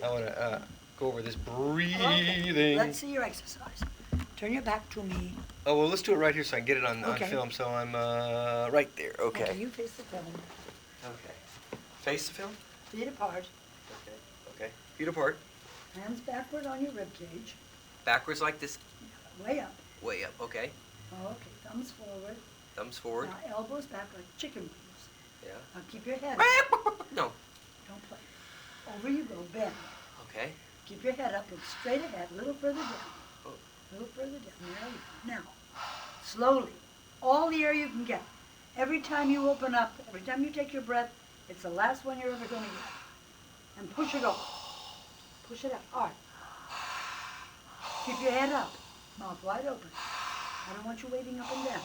I want to go over this breathing. Okay. Let's see your exercise. Turn your back to me. Oh, well, let's do it right here so I can get it on Okay. film. So I'm right there. Okay. Okay, you face the film. Okay. Face the film? Feet apart. Okay. Okay. Feet apart. Hands backward on your rib cage. Backwards like this? Way up. Way up. Okay. Okay, thumbs forward. Thumbs forward. Now elbows back like chicken wings. Yeah. Now keep your head up. No. Don't play. Over you go, bend. Okay. Keep your head up, look straight ahead, a little further down. Oh. A little further down. There you go. Now, slowly, all the air you can get. Every time you open up, every time you take your breath, it's the last one you're ever going to get. And push it off. Push it out hard. Keep your head up, mouth wide open. I don't want you waving up and down.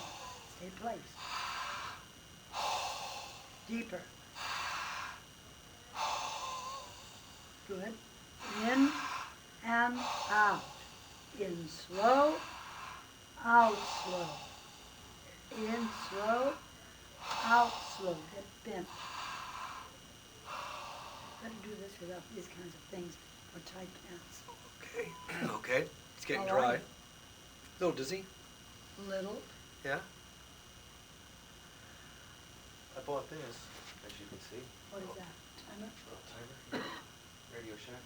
Stay placed. Deeper. Good. In and out. In slow, out slow. In slow, out slow. Get bent. Better do this without these kinds of things or tight pants. Okay. Okay. It's getting All dry. right. A little dizzy. Little. Yeah. I bought this, as you can see. What is that? Timer? Little timer. Radio Shack.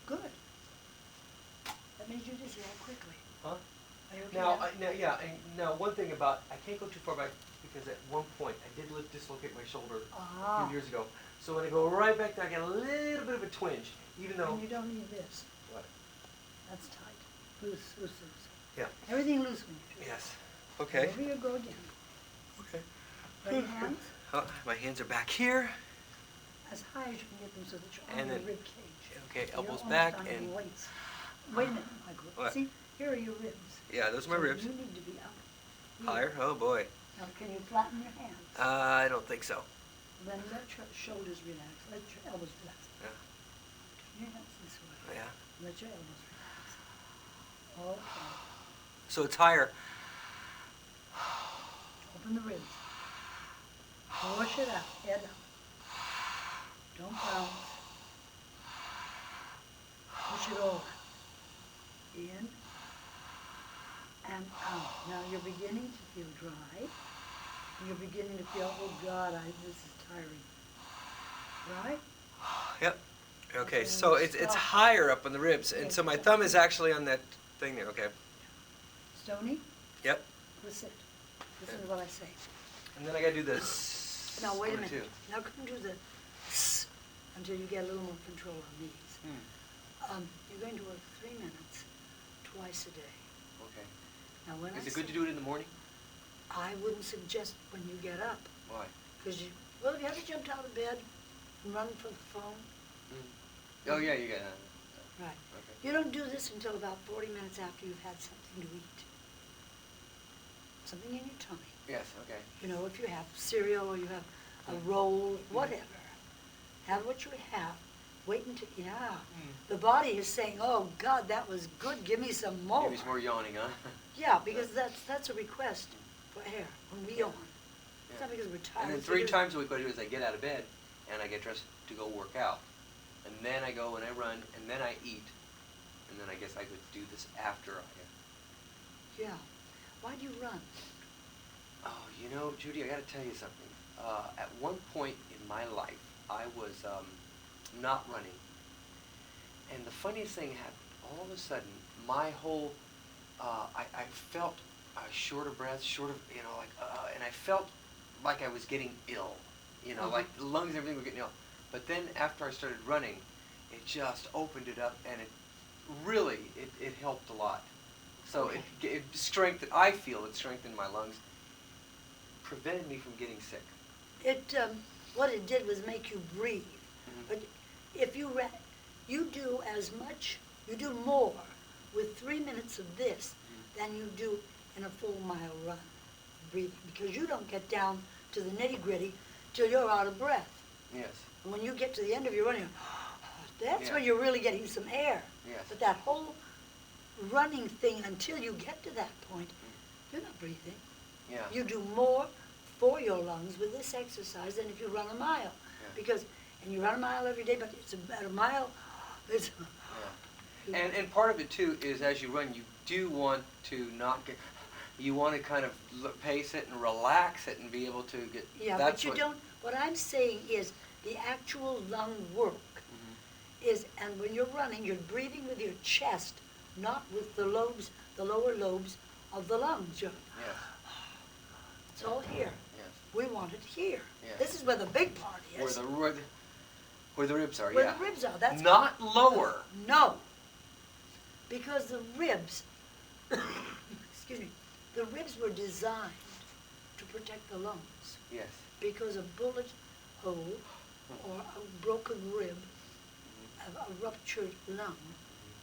Good. That means you did that quickly. Huh? Are you okay Now, now one thing about, I can't go too far back because at one point I did dislocate my shoulder a few years ago. So when I go right back there, I get a little bit of a twinge, even though. And you don't need this. What? That's tight. Loose, loose, loose. Yeah. Everything loose when you do it. Yes. Okay. Over you go again. Okay. Right hands Oh, my hands are back here. as high as you can get them so that you're And on then- your rib cage. Okay, So elbows you're back almost on and. your weights. Wait a minute, Michael. What? See, here are your ribs. Yeah, those are my So ribs. You need to be up. Here. Higher? Oh boy. Now, can you flatten your hands? I don't think so. Then let your shoulders relax. Let your elbows relax. Yeah. Turn your hands this way. Yeah. Let your elbows relax. Okay. So it's higher. Open the ribs. Push it out. Head up. Don't bounce. Push it over. In and out. Now you're beginning to feel dry. You're beginning to feel, oh God, this is tiring. Right? Yep. Okay, Okay, so it's stop. higher up on the ribs, and Yes, so my that's thumb is it. actually on that thing there. Okay. Stony, Yep. listen. Listen to what I say. And then I gotta do this. Now wait a one, minute. too. Now come do the until you get a little more control on these. You're going to work 3 minutes twice a day. Okay. Now when Is I it good say- to do it in the morning? I wouldn't suggest when you get up, Why? because well, have you ever jumped out of bed and run for the phone? Oh yeah, you got that. Right. Okay. You don't do this until about 40 minutes after you've had something to eat. Something in your tummy. Yes. Okay. You know, if you have cereal or you have a roll, whatever, have what you have. Wait until, the body is saying, oh God, that was good, give me some more. Maybe it's more yawning, huh? Yeah, because that's a request for air when we yawn. It's not because we're tired. And then it's 3 because- times a week what I do is I get out of bed and I get dressed to go work out. And then I go and I run and then I eat. And then I guess I could do this after I. Yeah. Why do you run? Oh, you know, Judy, I got to tell you something. At one point in my life, I was not running. And the funniest thing happened. All of a sudden, my whole, I felt short of breath, and I felt like I was getting ill. Like the lungs and everything were getting ill. But then after I started running, it just opened it up, and it really, it helped a lot. So Okay. it strengthened, I feel it strengthened my lungs, prevented me from getting sick. What it did was make you breathe. Mhm. But if you you do as much, you do more with 3 minutes of this than you do in a full mile run, breathing, because you don't get down to the nitty-gritty till you're out of breath. Yes. And when you get to the end of your running, that's Yeah. when you're really getting some air. Yes. But that whole running thing, until you get to that point, you're not breathing. Yeah. You do more for your lungs with this exercise than if you run a mile. Yeah. And you run a mile every day, but it's about a mile, It's, Yeah. And part of it too is as you run, you do want to not get. You want to kind of pace it and relax it and be able to get. yeah, That's but you what, don't, what I'm saying is the actual lung work is, and when you're running, you're breathing with your chest, not with the lobes, the lower lobes of the lungs. Yes. It's all here. Yes. We want it here. Yes. This is where the big part Where is. the ribs are. Where Yeah. the ribs are. That's Not lower. No, because the ribs, excuse me, the ribs were designed to protect the lungs. Yes. Because a bullet hole or a broken rib, a ruptured lung,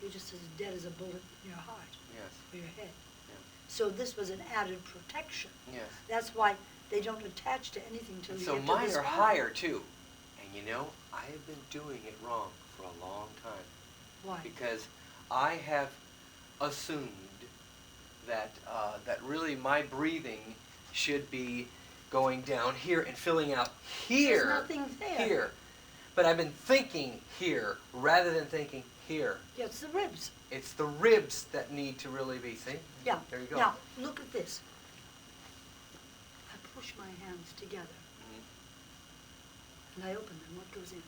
you're just as dead as a bullet in your heart Yes. or your head. Yes. So this was an added protection. Yes. That's why they don't attach to anything till And you so get to mine this are point. higher too. And you know, I have been doing it wrong for a long time. Why? Because I have assumed that that really my breathing should be going down here and filling out here. There's nothing there. Here. But I've been thinking here rather than thinking here. Yeah, it's the ribs. It's the ribs that need to really be, see? Yeah. There you go. Now, look at this. I push my hands together and I open them. What goes in?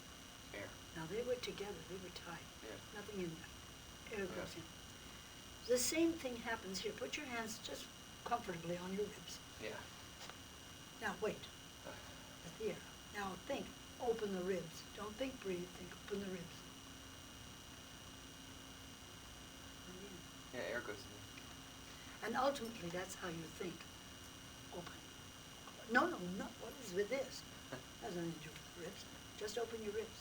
Air. Now, they were together. They were tight. Yeah. Nothing in there. Air goes Yeah. in. The same thing happens here. Put your hands just comfortably on your ribs. Yeah. Now, wait. At the air. Now, think. Open the ribs. Don't think breathe. Think open the ribs. Breathe in. Yeah, air goes in. And ultimately, that's how you think. Open. No, what is with this? Has nothing to do with the ribs. Just open your ribs.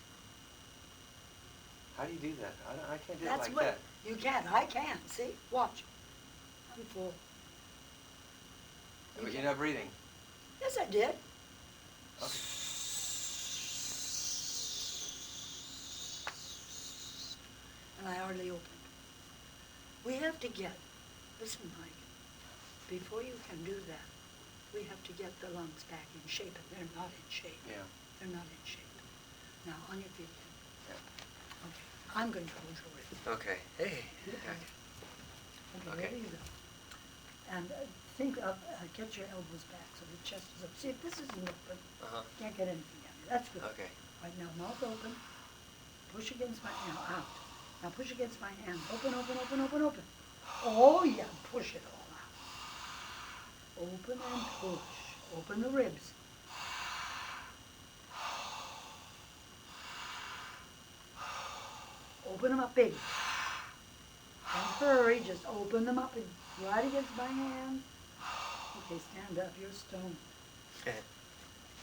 How do you do that? I can't do That's it like what, that. you can. I can. See? Watch. I'm full. But you're not breathing. Yes, I did. Okay. And I hardly opened. We have to get, listen, Mike, before you can do that, we have to get the lungs back in shape, and they're not in shape. Yeah. They're not in shape. Now, on your feet again. Yeah. Okay. I'm going to hold your wrist. Okay. Hey. Okay, Okay. there you go. And think of, get your elbows back so the chest is up. See, if this isn't open, Uh-huh. can't get anything out of it. That's good. Okay. Right now, mouth open. Push against my, now out. Now push against my hand. Open, open, open, open, open. Oh yeah, push it all out. Open and push. Open the ribs. Open them up big. Don't hurry, just open them up and right against my hand. Okay, stand up, you're stoned.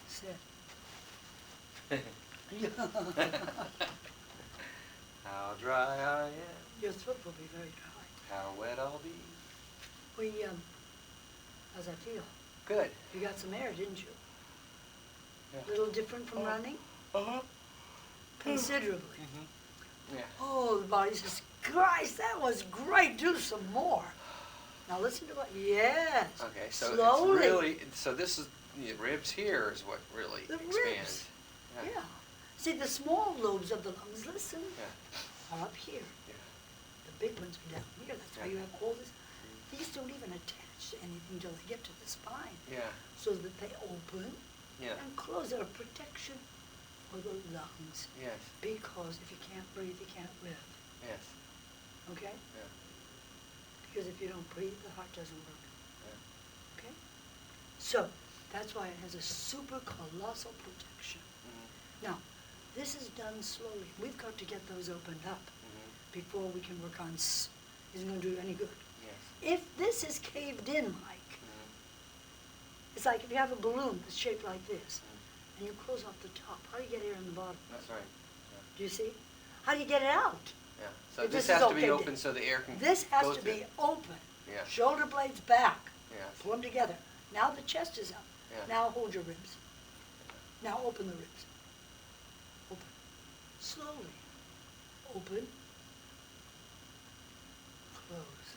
Sit. How dry I am, Your throat will be very dry. how wet I'll be. How's that feel? Good. You got some air, didn't you? Yeah. A little different from running? Uh-huh. Considerably. Yeah. Oh, the body says, Christ, that was great, do some more. Now listen to what, yes. Okay, so slowly. it's really, so this is, the ribs here is what really The expands. ribs. Yeah. See, the small lobes of the lungs, listen, Yeah. are up here. Yeah. The big ones are down here. That's why Yeah. you have all this. These don't even attach to anything till they get to the spine. Yeah. So that they open Yeah. and close. They're a protection for the lungs. Yes. Because if you can't breathe, you can't live. Yes. Okay? Yeah. Because if you don't breathe, the heart doesn't work. Yeah. Okay? So, that's why it has a super colossal protection. Now, this is done slowly. We've got to get those opened up before we can work on isn't going to do you any good. Yes. If this is caved in, Mike, it's like if you have a balloon that's shaped like this, and you close off the top, how do you get air in the bottom? That's right. Do you see? How do you get it out? Yeah. So If this this is has to be okay, open so the air can This has go to through. be open. Yeah. Shoulder blades back. Yes. Pull them together. Now the chest is up. Yeah. Now hold your ribs. Now open the ribs. Open. Slowly. Open. Close.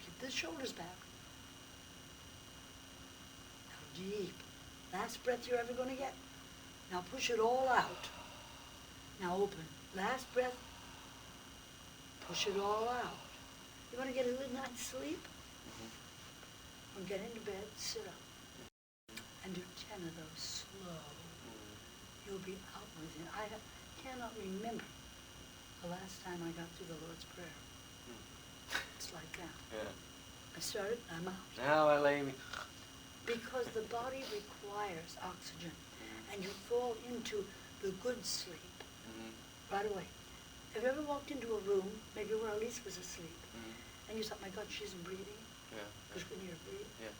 Keep the shoulders back. Now deep. Last breath you're ever going to get. Now push it all out. Now open. Last breath. Push it all out. You want to get a good night's sleep? Or get into bed, sit up, and do 10 of those slow. You'll be out within. Cannot remember the last time I got through the Lord's Prayer. It's like that. Yeah. I started, I'm out. Now I lay me. Because the body requires oxygen, and you fall into the good sleep right away. Have you ever walked into a room, maybe where Elise was asleep, and you thought, my God, she isn't breathing? Yeah. Because when you're breathing, Yes.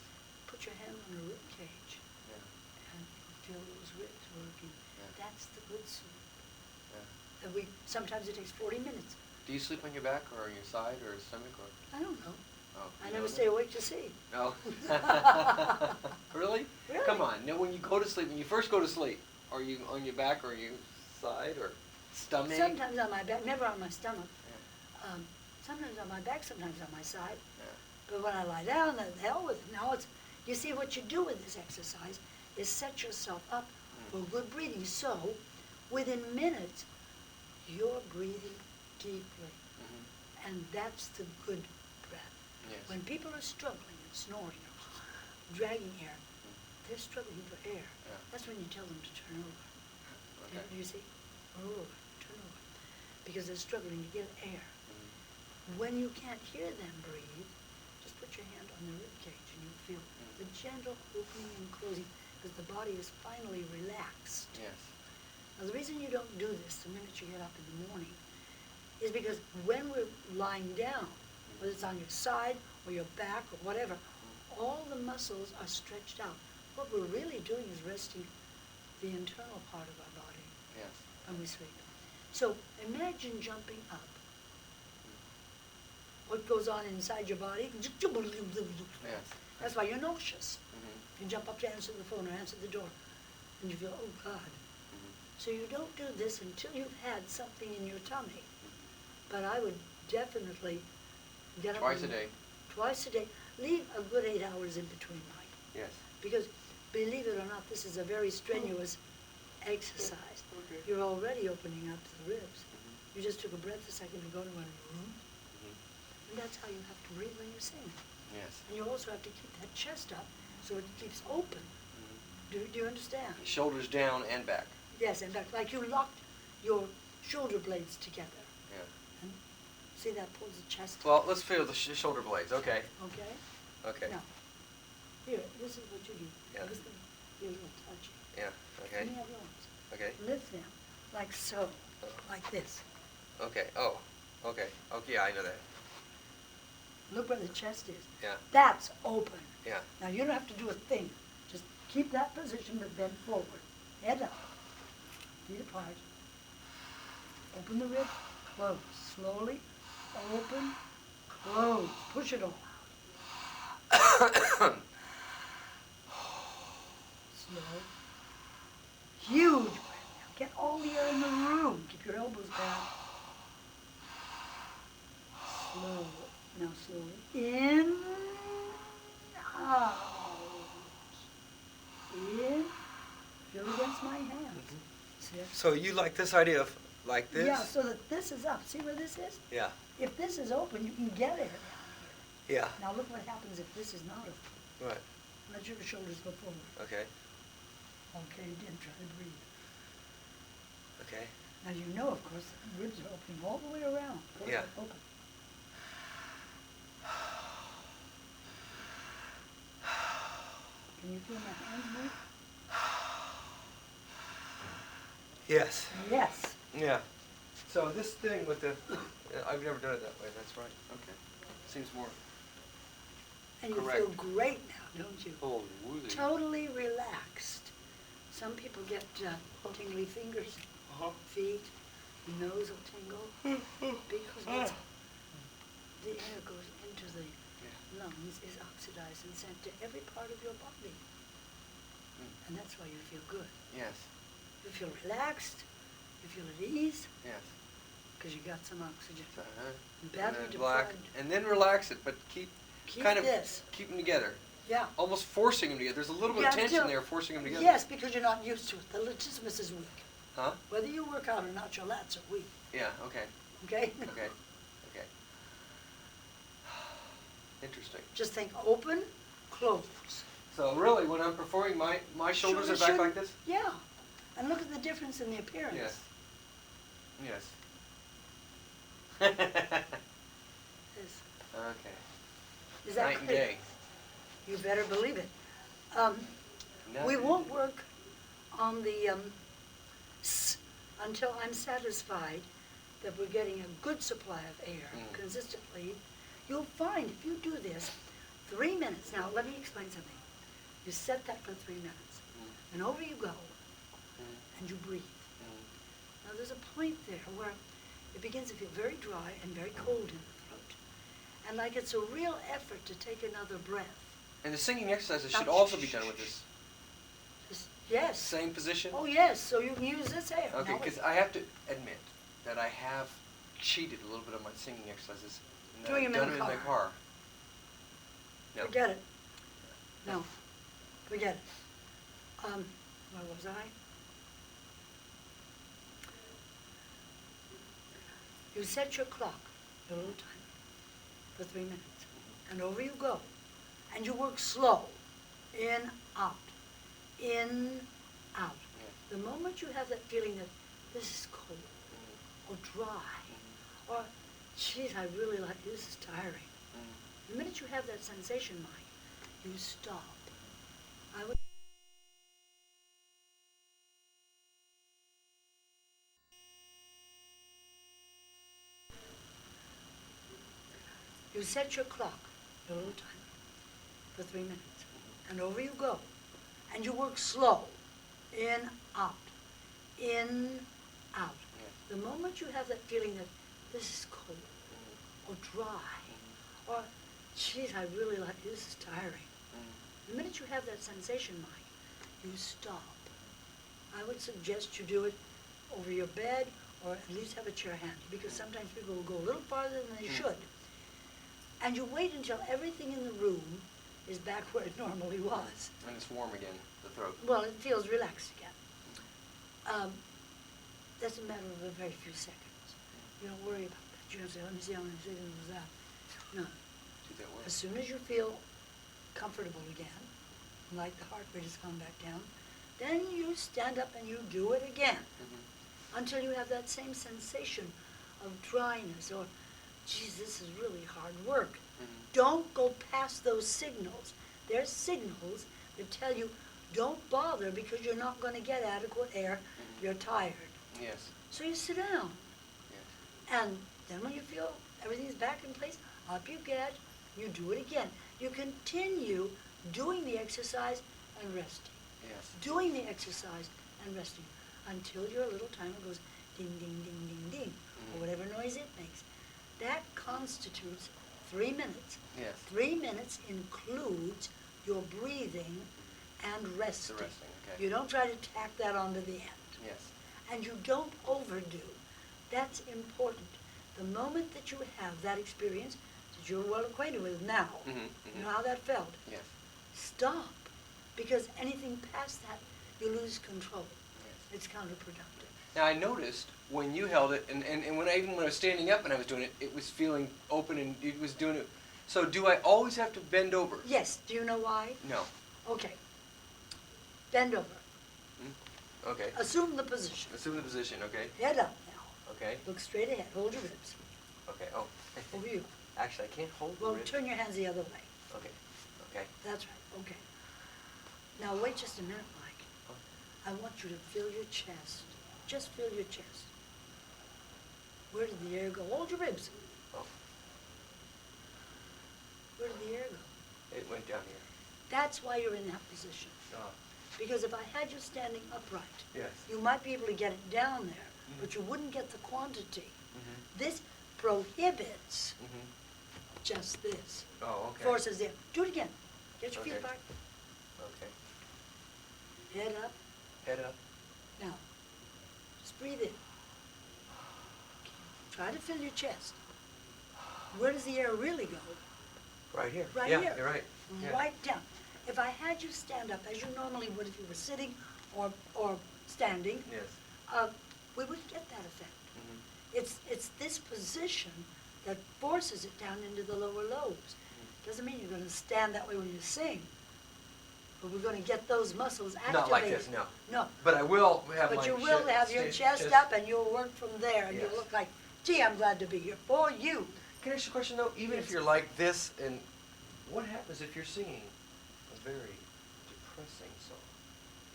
put your hand on the rib cage, Yeah. and you feel those ribs working. Yeah. That's the good sleep. Yeah. And sometimes it takes 40 minutes. Do you sleep on your back or on your side or stomach or? I don't know. Oh, I you never don't stay know? awake to see. No. Really? Really? Come on. Now, when you go to sleep, when you first go to sleep, are you on your back or are you side or stomach? Sometimes on my back, never on my stomach. Yeah. Sometimes on my back, sometimes on my side. Yeah. But when I lie down, the hell with it. Now you see what you do with this exercise is set yourself up for good breathing. So, within minutes, you're breathing deeply. And that's the good breath. Yes. When people are struggling and snoring or dragging air, they're struggling for air. Yeah. That's when you tell them to turn over. Okay. You see? Roll over, turn over. Because they're struggling to get air. When you can't hear them breathe, just put your hand on the rib cage and you'll feel the gentle opening and closing because the body is finally relaxed. Yes. Now the reason you don't do this the minute you get up in the morning is because when we're lying down, whether it's on your side or your back or whatever, all the muscles are stretched out. What we're really doing is resting the internal part of our body Yes. when we sleep. So imagine jumping up. What goes on inside your body? Yes. That's why you're nauseous. You jump up to answer the phone or answer the door, and you feel, oh God. So you don't do this until you've had something in your tummy. But I would definitely get up. Twice a day. Twice a day. Leave a good 8 hours in between night. Yes. Because believe it or not, this is a very strenuous exercise. Okay. You're already opening up the ribs. You just took a breath a second ago to go into a room. And that's how you have to breathe when you sing. Yes. And you also have to keep that chest up so it keeps open. Do you understand? Shoulders down and back. Yes, and back, like you locked your shoulder blades together. Yeah. And see, that pulls the chest up. Well, let's feel the shoulder blades. Okay. Okay? Okay. Now, here, this is what you do. Yeah. This thing, you're a little touchy. Yeah. Okay. Give me your arms. Okay. Lift them, like so, like this. Okay. Oh. Okay. Okay. I know that. Look where the chest is. Yeah. That's open. Yeah. Now, you don't have to do a thing. Just keep that position, but bend forward. Head up. Feet apart. Open the rib. Close. Slowly. Open. Close. Push it all out. Slow. Huge breath. Now, get all the air in the room. Keep your elbows back. Slow. Now slowly. In. Out. In. Feel against my hand. See it? So you like this idea of like this? Yeah, so that this is up. See where this is? Yeah. If this is open, you can get air down here. Yeah. Now look what happens if this is not open. Right. Let your shoulders go forward. Okay. Okay, again, try to breathe. Okay. Now you know, of course, the ribs are opening all the way around. Go Yeah. ahead, open. Can you feel my hands move? Yes. Yes. Yeah. So this thing with the, I've never done it that way. That's right. Okay. Seems more. And you Correct. feel great now, don't you? Holy woozy. Totally relaxed. Some people get tingly fingers, feet, nose will tingle, because what's, the air goes into the lungs, is oxidized and sent to every part of your body. And that's why you feel good. Yes. You feel relaxed, you feel at ease, Yes. because you got some oxygen. And Badly then black, deprived. and then relax it, but keep Keep kind of this. keep them together. Yeah. Almost forcing them together. There's a little bit Yeah, of tension until- there, forcing them together. Yes, because you're not used to it. The latissimus is weak. Huh? Whether you work out or not, your lats are weak. Yeah. Okay. Okay? Okay. Okay. Interesting. Just think open, close. So really, when I'm performing, my shoulders are back like this? Yeah. And look at the difference in the appearance. Yes. Yes. Yes. Okay. Is that Night and clear? day. You better believe it. Night We and won't day. work on the s until I'm satisfied that we're getting a good supply of air consistently. You'll find if you do this 3 minutes. Now, let me explain something. You set that for 3 minutes, and over you go, and you breathe. Now, there's a point there where it begins to feel very dry and very cold in the throat, and like it's a real effort to take another breath. And the singing exercises should Now, also be done with this Yes. same position? Oh, yes, so you can use this air. Okay, Now, because I have to admit that I have cheated a little bit on my singing exercises. And that Doing I've them in done the it in my car. car. No. Forget it. No, forget it. Where was I? You set your clock, your little timer, for 3 minutes, and over you go. And you work slow, in, out, in, out. The moment you have that feeling that this is cold, or dry, or, geez, I really like this is tiring. The minute you have that sensation, Mike, you stop. I would. You set your clock, your little timer, for 3 minutes, and over you go. And you work slow, in, out, in, out. The moment you have that feeling that this is cold, or dry, or, geez, I really like this is tiring. The minute you have that sensation, Mike, you stop. I would suggest you do it over your bed, or at least have a chair handy, because sometimes people will go a little farther than they should. And you wait until everything in the room is back where it normally was. And it's warm again, the throat. Well, it feels relaxed again. That's a matter of a very few seconds. You don't worry about that. You don't say, let me see how many seconds was that. No. Do that well. As soon as you feel comfortable again, like the heart rate has gone back down, then you stand up and you do it again until you have that same sensation of dryness or, geez, this is really hard work. Don't go past those signals. They're signals that tell you don't bother because you're not going to get adequate air. You're tired. Yes. So you sit down. Yes. And then when you feel everything's back in place, up you get, you do it again. You continue doing the exercise and resting. Yes. Doing the exercise and resting until your little timer goes ding, ding, ding, ding, ding, or whatever noise it makes. That constitutes 3 minutes. Yes. 3 minutes includes your breathing and resting. The resting, okay. You don't try to tack that onto the end. Yes. And you don't overdo. That's important. The moment that you have that experience that you're well acquainted with now, you know how that felt, Yes. stop. Because anything past that, you lose control. Yes. It's counterproductive. Now I noticed when you held it, and when even when I was standing up and I was doing it, it was feeling open and it was doing it. So do I always have to bend over? Yes. Do you know why? No. Okay. Bend over. Okay. Assume the position. Assume the position, okay? Head up now. Okay. Look straight ahead. Hold your ribs. Okay. Oh. Over you. Actually, I can't hold the Well, ribs. turn your hands the other way. Okay. Okay. That's right. Okay. Now wait just a minute, Mike. I want you to feel your chest. Just feel your chest. Where did the air go? Hold your ribs. Oh. Where did the air go? It went down here. That's why you're in that position. Oh. Because if I had you standing upright, Yes. you might be able to get it down there, but you wouldn't get the quantity. This prohibits just this. Oh, okay. Forces it. Do it again. Get your feet Okay. back. Okay. Head up. Head up. Now, just breathe in. Try to fill your chest. Where does the air really go? Right here. Right yeah, here. You're right. Yeah. Right down. If I had you stand up, as you normally would if you were sitting or standing, Yes. we wouldn't get that effect. It's this position that forces it down into the lower lobes. Doesn't mean you're going to stand that way when you sing. But we're going to get those muscles activated. Not like this, no. No. But I will have my But you will have your chest up, and you'll work from there, and Yes. you'll look like, gee, I'm glad to be here for you. Can I ask you a question, though? Even if Yes. you're like this, and what happens if you're singing a very depressing song?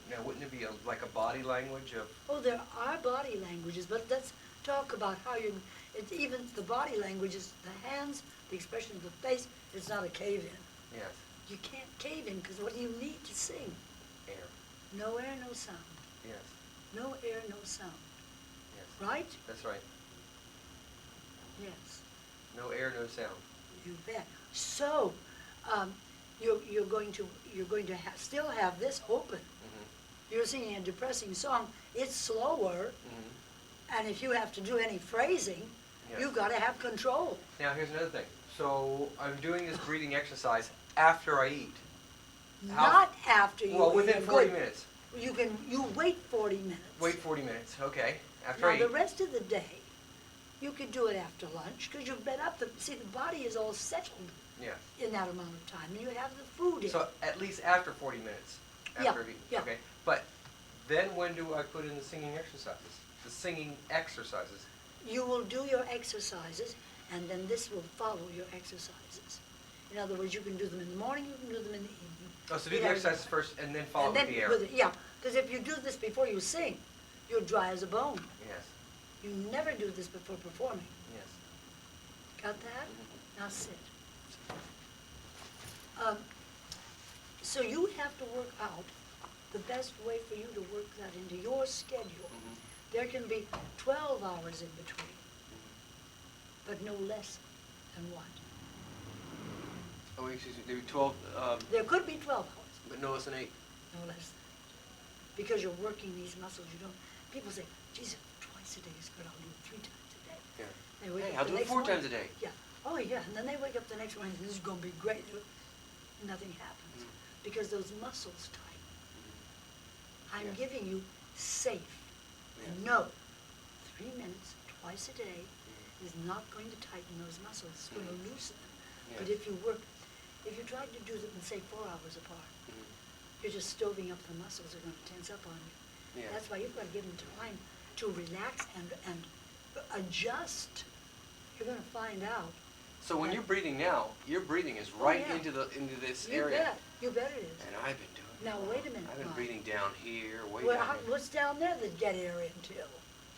Now, wouldn't it be like a body language of... Oh, there are body languages, but let's talk about how you, it's even the body languages, the hands, the expression of the face, it's not a cave-in. Yes, You can't cave in, because what do you need to sing? air. No air, no sound. Yes, No air, no sound. yes. Right? That's right. Yes. No air, no sound. You bet. So, you're going to still have this open. Mm-hmm. You're singing a depressing song. It's slower, Mm-hmm. and if you have to do any phrasing, Yes. you've got to have control. Now, here's another thing. So, I'm doing this breathing exercise after I eat. How- Not after you. Well, eat within a 40 good- minutes. You wait 40 minutes. Wait 40 minutes, okay. After Now, I the eat. rest of the day, you could do it after lunch, because you've been up. See, the body is all settled Yes. in that amount of time, and you have the food in. So, at least after 40 minutes. Yeah, After I've eaten. yeah. Okay. But then when do I put in the singing exercises? The singing exercises. You will do your exercises, and then this will follow your exercises. In other words, you can do them in the morning, you can do them in the evening. Oh, so do You the know, exercises first and then follow and with then the air. yeah, because if you do this before you sing, you're dry as a bone. Yes, You never do this before performing. yes. Got that? Mhm. Now sit. So you have to work out the best way for you to work that into your schedule. Mhm. There can be 12 hours in between, but no less than what? Oh, excuse me, there were 12, There could be 12 hours, but no less than 8. no less than. Because you're working these muscles, you don't, people say, geez, twice a day is good, I'll do it 3 times a day. Yeah. They wake Hey, up I'll the do it next 4 morning- times a day. Yeah, oh yeah, and then they wake up the next morning, this is gonna be great, nothing happens, because those muscles tighten. I'm Yes. giving you safe, Yes. and no, 3 minutes, twice a day is not going to tighten those muscles, it's gonna loosen them. But Yes. if you tried to do them, say, 4 hours apart, Mhm. you're just stoving up the muscles, they're gonna tense up on you. Yeah. That's why you've got to give them time to relax and adjust. You're gonna find out. So when Yeah. you're breathing now, your breathing is right yeah. into this You area. bet it is. And I've been doing it. Now, wait a minute, I've been Mike. breathing down here, way Well, down here. what's down there that get air into?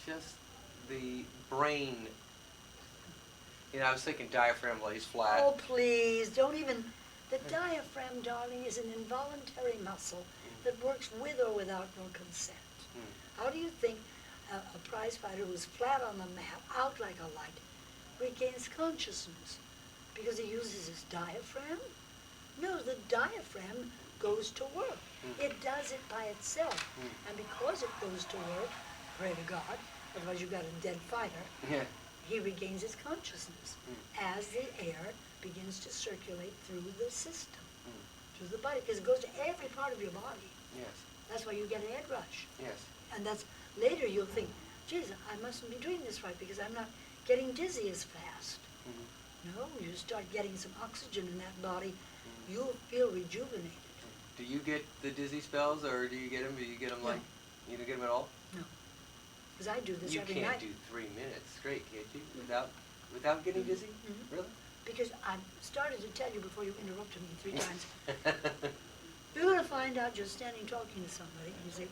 Just the brain. You know, I was thinking diaphragm lays flat. Oh, please, don't even, the diaphragm, darling, is an involuntary muscle that works with or without your consent. Hmm. How do you think a prize fighter who's flat on the mat, out like a light, regains consciousness? Because he uses his diaphragm? No, the diaphragm goes to work. It does it by itself. And because it goes to work, pray to God, otherwise you've got a dead fighter, Yeah. he regains his consciousness as the air begins to circulate through the system, through the body, because it goes to every part of your body. Yes. That's why you get a head rush. Yes. And that's, later you'll think, geez, I mustn't be doing this right because I'm not getting dizzy as fast. Mhm. No, you start getting some oxygen in that body, you'll feel rejuvenated. Do you get the dizzy spells, or do you get them? Do you get them No. like you don't get them at all? No, because I do this You every can't night. do 3 minutes straight, can't you? Without getting dizzy? Mhm. Really? Because I started to tell you before you interrupted me 3 times. You're going to find out you're standing talking to somebody, and you say,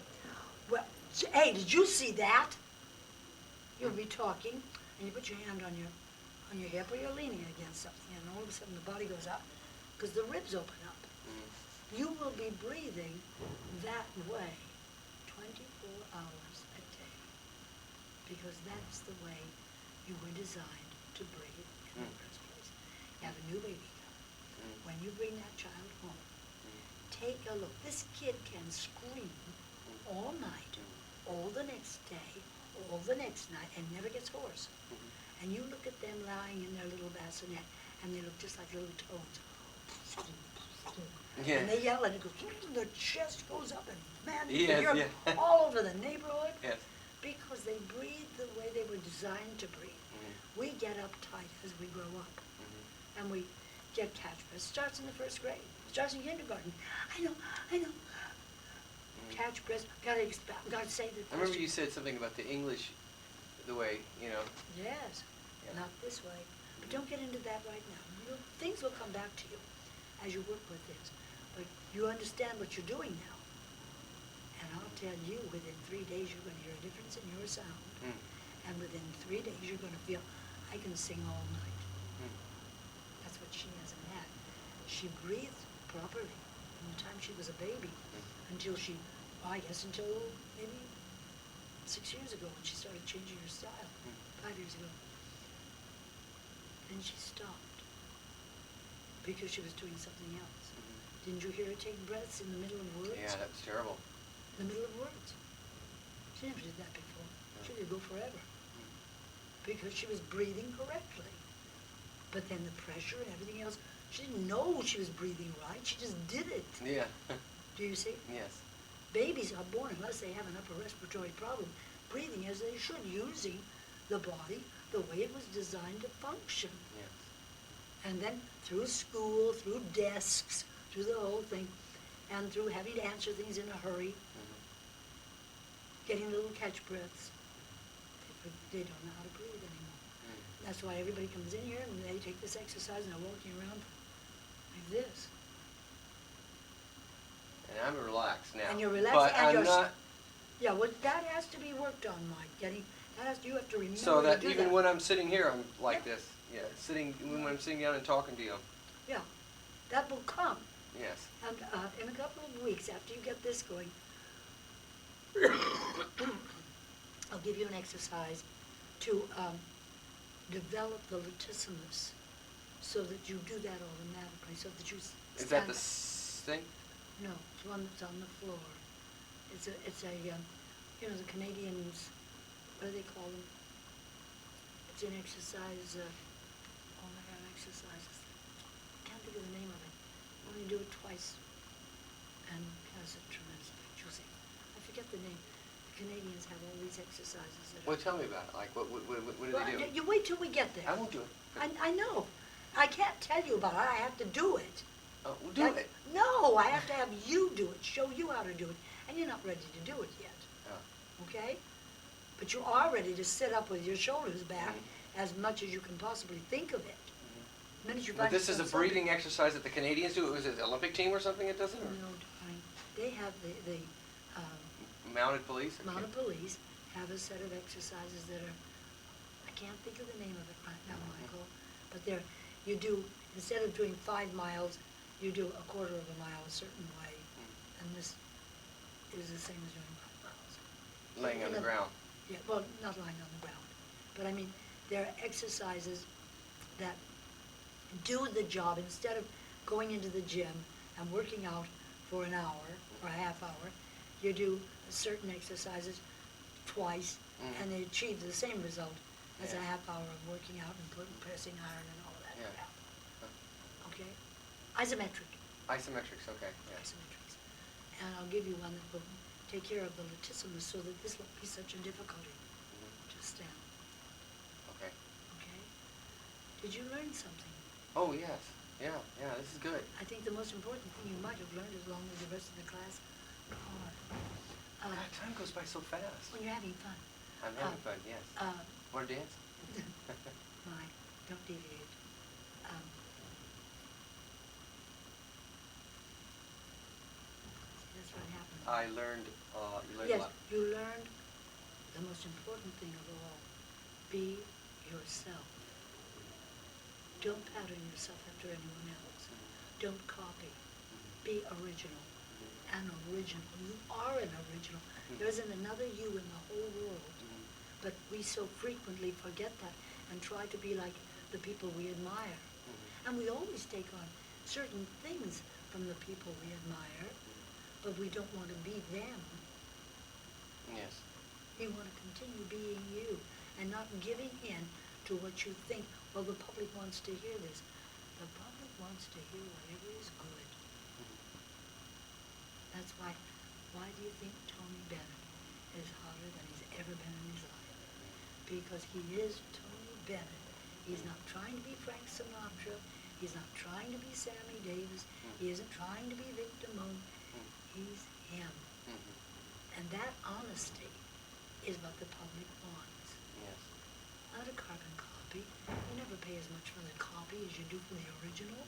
well, hey, did you see that? You'll be talking, and you put your hand on your hip, or you're leaning against something, and all of a sudden the body goes up, because the ribs open up. You will be breathing that way 24 hours a day, because that's the way you were designed to breathe in the first place. You have a new baby coming. When you bring that child home, take a look. This kid can scream all night, all the next day, all the next night, and never gets hoarse. And you look at them lying in their little bassinet, and they look just like little toads. Yeah. And they yell, and it goes, their chest goes up, and man, you Yes, hear 'em yeah. all over the neighborhood. Yes. Because they breathe the way they were designed to breathe. We get uptight as we grow up, and we get catch breath. Starts in the first grade. Starts in kindergarten. I know. Catch breath. Gotta say the I remember you said something about the English, the way, you know. Yes, Yeah. not this way. But don't get into that right now. Things will come back to you as you work with this. But you understand what you're doing now. And I'll tell you, within 3 days, you're going to hear a difference in your sound. Mm. And within 3 days, you're going to feel, I can sing all night. Mm. That's what she hasn't had. She breathed properly from the time she was a baby until until maybe 6 years ago when she started changing her style, 5 years ago. Then she stopped because she was doing something else. Didn't you hear her take breaths in the middle of words? Yeah, that's terrible. In the middle of words. She never did that before. She did go forever. Because she was breathing correctly. But then the pressure and everything else, she didn't know she was breathing right. She just did it. Yeah. Do you see? Yes. Babies are born, unless they have an upper respiratory problem, breathing as they should, using the body the way it was designed to function. Yes. And then through school, through desks, through the whole thing, and through having to answer things in a hurry, getting little catch breaths, they don't know how to breathe anymore. That's why everybody comes in here and they take this exercise and they're walking around like this. And I'm relaxed now. And you're relaxed, but and I'm you're not. Yeah, well, that has to be worked on, Mike. You have to remember So that to do even that. when I'm sitting here, I'm like Yeah. this. Yeah, when I'm sitting down and talking to you. Yeah, that will come. Yes. And in a couple of weeks, after you get this going, I'll give you an exercise to develop the latissimus so that you do that automatically, so that you Is that stand the up. thing? No, it's one that's on the floor. It's a you know, the Canadians, what do they call them? It's an exercise, oh my God, exercises. Can't think of the name of it. Only do it twice and has a tremendous effect. You'll see. I forget the name. The Canadians have all these exercises that Well, tell me about it. Like, what do well, they do? you wait till we get there. I won't do it. I know. I can't tell you about it. I have to do it. Oh, well, do it. No, I have to have you do it, show you how to do it. And you're not ready to do it yet. Oh. Okay? But you are ready to sit up with your shoulders back as much as you can possibly think of it. The minute you But find this is a yourself breathing exercise that the Canadians do? Was it the Olympic team or something that does it? Or No, darling. They have the mounted police? Okay. mounted police have a set of exercises that are, I can't think of the name of it right now, Michael, but you do, instead of doing 5 miles, you do a quarter of a mile a certain way, and this is the same as doing 5 miles. Laying on the ground. Yeah, well, not lying on the ground, but I mean, there are exercises that do the job. Instead of going into the gym and working out for an hour or a half hour, you do certain exercises twice, and they achieve the same result as a half hour of working out and pressing iron and all that Yeah. crap. Okay? Isometric. Isometrics, okay. Yeah. Isometrics. And I'll give you one that will take care of the latissimus so that this won't be such a difficulty to stand. Okay. Okay? Did you learn something? Oh, yes. Yeah, this is good. I think the most important thing you might have learned along with the rest of the class are, Time goes by so fast. when you're having fun. I'm having fun, yes. Want to dance? Mike, don't deviate. That's what happened. I learned, you learned Yes, a lot. you learned the most important thing of all. Be yourself. Don't pattern yourself after anyone else. Don't copy. Be original. An original. You are an original. There isn't another you in the whole world. But we so frequently forget that and try to be like the people we admire. And we always take on certain things from the people we admire, but we don't want to be them. Yes. You want to continue being you and not giving in to what you think, well, the public wants to hear this. The public wants to hear whatever is good. That's why do you think Tony Bennett is hotter than he's ever been in his life? Because he is Tony Bennett. He's not trying to be Frank Sinatra. He's He's not trying to be Sammy Davis. He isn't trying to be Victor Moon. He's him. And that honesty is what the public wants. Yes. Not a carbon copy. You never pay as much for the copy as you do for the original.